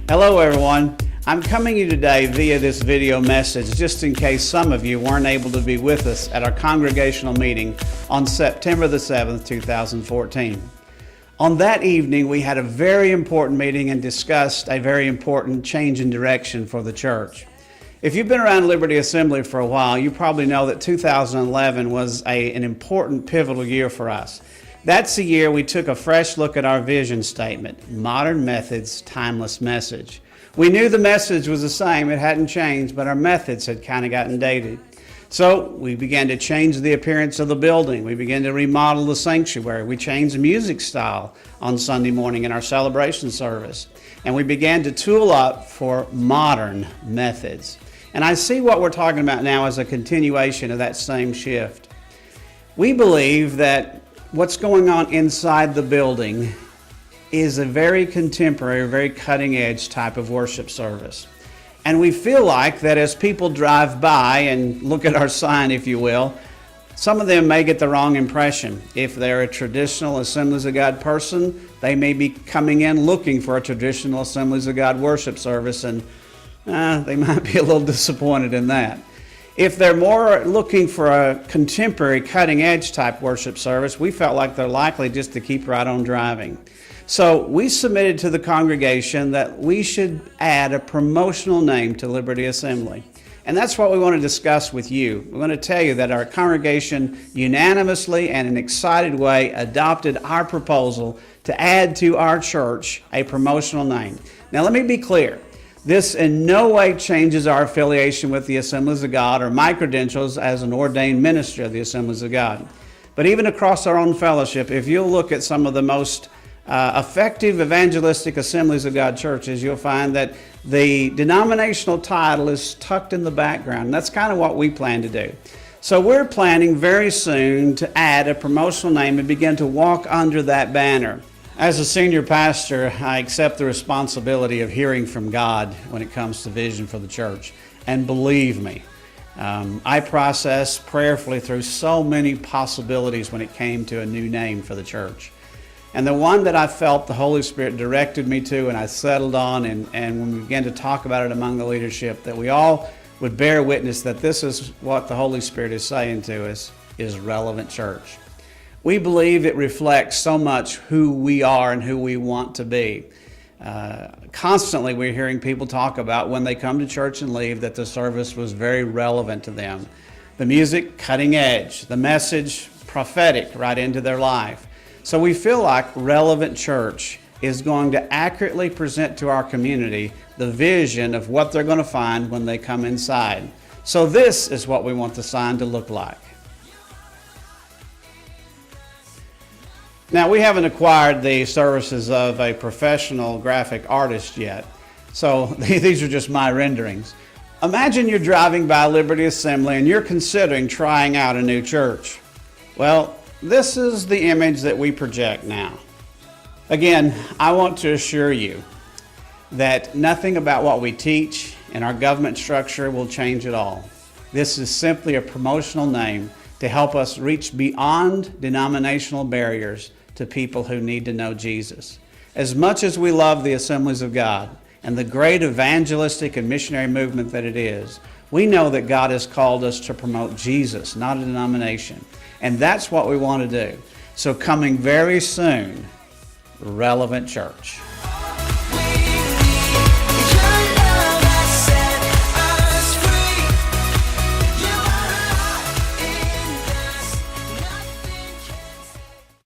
Hello everyone. I'm coming to you today via this video message just in case some of you weren't able to be with us at our congregational meeting on September the 7th, 2014. On that evening, we had a very important meeting and discussed a very important change in direction for the church. If you've been around Liberty Assembly for a while, you probably know that 2011 was an important pivotal year for us. That's the year we took a fresh look at our vision statement, Modern Methods, Timeless Message. We knew the message was the same, it hadn't changed, but our methods had kind of gotten dated. So we began to change the appearance of the building. We began to remodel the sanctuary. We changed the music style on Sunday morning in our celebration service. And we began to tool up for modern methods. And I see what we're talking about now as a continuation of that same shift. We believe that what's going on inside the building is a very contemporary, very cutting-edge type of worship service. And we feel like that as people drive by and look at our sign, if you will, some of them may get the wrong impression. If they're a traditional Assemblies of God person, they may be coming in looking for a traditional Assemblies of God worship service, and they might be a little disappointed in that. If they're more looking for a contemporary, cutting-edge type worship service, we felt like they're likely just to keep right on driving. So we submitted to the congregation that we should add a promotional name to Liberty Assembly. And that's what we want to discuss with you. We want to tell you that our congregation unanimously and in an excited way adopted our proposal to add to our church a promotional name. Now let me be clear. This in no way changes our affiliation with the Assemblies of God or my credentials as an ordained minister of the Assemblies of God. But even across our own fellowship, if you'll look at some of the most effective evangelistic Assemblies of God churches, you'll find that the denominational title is tucked in the background. And that's kind of what we plan to do. So we're planning very soon to add a promotional name and begin to walk under that banner. As a senior pastor, I accept the responsibility of hearing from God when it comes to vision for the church. And believe me, I processed prayerfully through so many possibilities when it came to a new name for the church. And the one that I felt the Holy Spirit directed me to and I settled on, and when we began to talk about it among the leadership, that we all would bear witness that this is what the Holy Spirit is saying to us, is Relevant Church. We believe it reflects so much who we are and who we want to be. Constantly we're hearing people talk about when they come to church and leave that the service was very relevant to them. The music, cutting edge. The message, prophetic right into their life. So we feel like Relevant Church is going to accurately present to our community the vision of what they're going to find when they come inside. So this is what we want the sign to look like. Now, we haven't acquired the services of a professional graphic artist yet, so these are just my renderings. Imagine you're driving by Liberty Assembly and you're considering trying out a new church. Well, this is the image that we project now. Again, I want to assure you that nothing about what we teach and our government structure will change at all. This is simply a promotional name to help us reach beyond denominational barriers to people who need to know Jesus. As much as we love the Assemblies of God and the great evangelistic and missionary movement that it is, we know that God has called us to promote Jesus, not a denomination. And that's what we want to do. So coming very soon, Relevant Church.